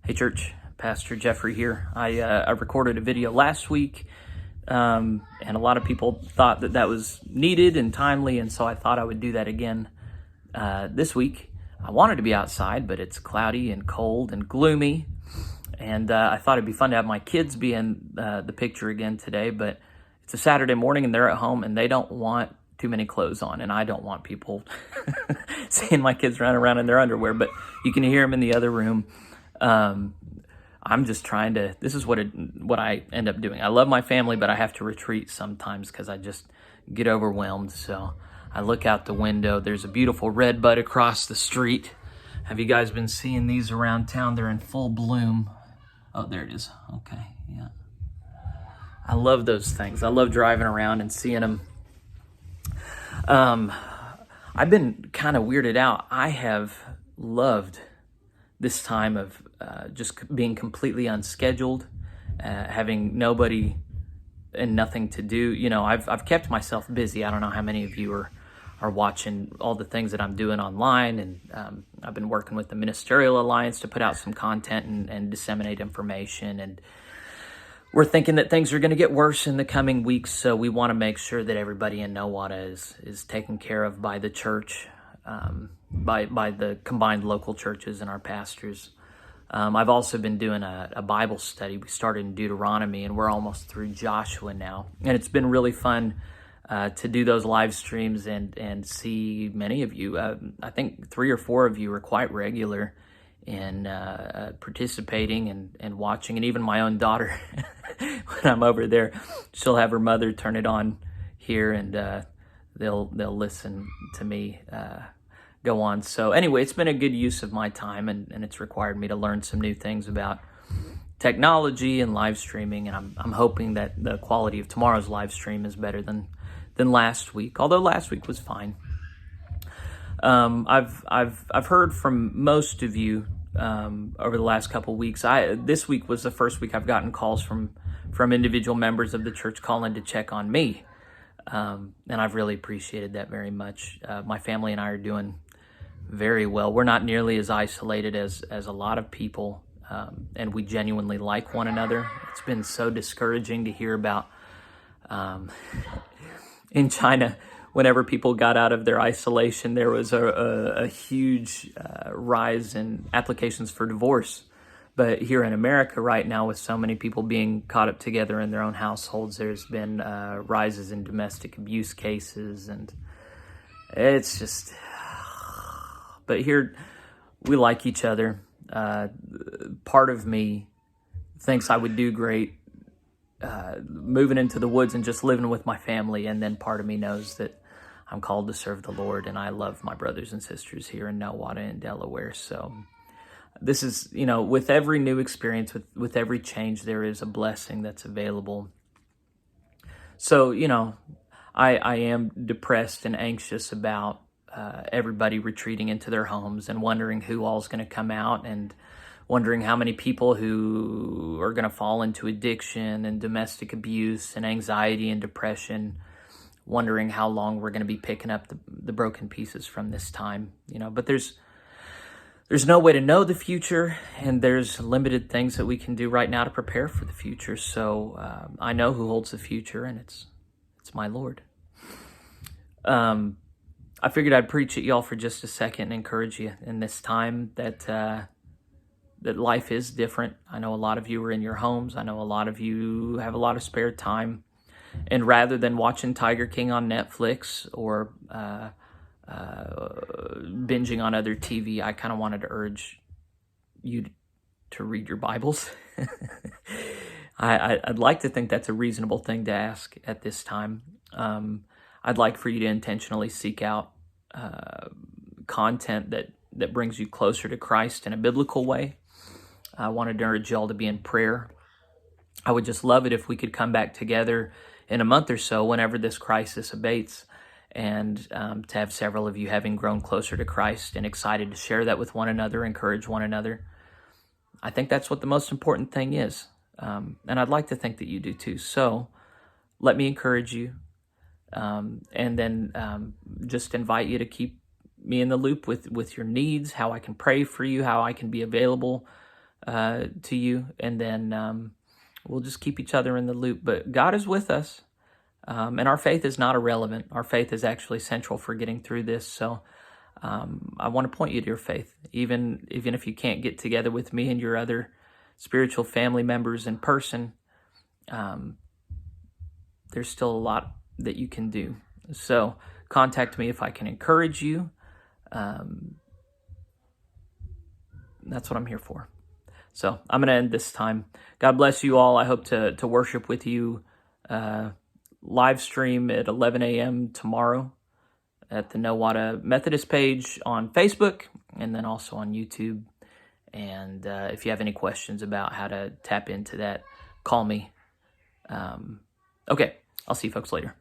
Hey church, Pastor Jeffrey here. I recorded a video last week, and a lot of people thought that that was needed and timely, and so I thought I would do that again this week. I wanted to be outside, but it's cloudy and cold and gloomy, and I thought it'd be fun to have my kids be in the picture again today, but it's a Saturday morning and they're at home and they don't want too many clothes on, and I don't want people seeing my kids running around in their underwear, but you can hear them in the other room. I'm just trying to, this is what I end up doing. I love my family, but I have to retreat sometimes because I just get overwhelmed. So I look out the window. There's a beautiful red bud across the street. Have you guys been seeing these around town? They're in full bloom. Oh, there it is. Okay, yeah. I love those things. I love driving around and seeing them. I've been kind of weirded out. I have loved this time of just being completely unscheduled, having nobody and nothing to do. You know, I've kept myself busy. I don't know how many of you are watching all the things that I'm doing online, and I've been working with the Ministerial Alliance to put out some content and disseminate information, and we're thinking that things are going to get worse in the coming weeks, so we want to make sure that everybody in Nowata is taken care of by the church, by the combined local churches and our pastors. I've also been doing a Bible study. We started in Deuteronomy, and we're almost through Joshua now. And it's been really fun to do those live streams and see many of you. I think 3 or 4 of you are quite regular in participating and watching. And even my own daughter, when I'm over there, she'll have her mother turn it on here, and they'll listen to me go on. So anyway, it's been a good use of my time, and it's required me to learn some new things about technology and live streaming, and I'm hoping that the quality of tomorrow's live stream is better than last week, although last week was fine. I've heard from most of you over the last couple weeks. This week was the first week I've gotten calls from individual members of the church calling to check on me, and I've really appreciated that very much. My family and I are doing very well. We're not nearly as isolated as a lot of people, and we genuinely like one another. It's been so discouraging to hear about in China. Whenever people got out of their isolation, there was a huge rise in applications for divorce. But here in America right now, with so many people being caught up together in their own households, there's been rises in domestic abuse cases, and it's just... But here, we like each other. Part of me thinks I would do great moving into the woods and just living with my family, and then part of me knows that I'm called to serve the Lord, and I love my brothers and sisters here in Nowata and Delaware. So this is, you know, with every new experience, with every change, there is a blessing that's available. So, you know, I am depressed and anxious about everybody retreating into their homes, and wondering who all's going to come out, and wondering how many people who are going to fall into addiction and domestic abuse and anxiety and depression, wondering how long we're going to be picking up the broken pieces from this time, you know. But there's no way to know the future, and there's limited things that we can do right now to prepare for the future. So I know who holds the future, and it's my Lord. I figured I'd preach at y'all for just a second and encourage you in this time that life is different. I know a lot of you are in your homes. I know a lot of you have a lot of spare time. And rather than watching Tiger King on Netflix or binging on other TV, I kind of wanted to urge you to read your Bibles. I'd like to think that's a reasonable thing to ask at this time. I'd like for you to intentionally seek out content that brings you closer to Christ in a biblical way. I wanted to urge y'all to be in prayer. I would just love it if we could come back together in a month or so whenever this crisis abates, and to have several of you having grown closer to Christ and excited to share that with one another, encourage one another. I think that's what the most important thing is, and I'd like to think that you do too. So let me encourage you. And then just invite you to keep me in the loop with your needs, how I can pray for you, how I can be available to you, and then we'll just keep each other in the loop. But God is with us, and our faith is not irrelevant. Our faith is actually central for getting through this. So I want to point you to your faith, even if you can't get together with me and your other spiritual family members in person. There's still a lot that you can do. So contact me if I can encourage you. That's what I'm here for. So I'm going to end this time. God bless you all. I hope to worship with you live stream at 11 a.m. tomorrow at the Nowata Methodist page on Facebook, and then also on YouTube. And if you have any questions about how to tap into that, call me. Okay, I'll see you folks later.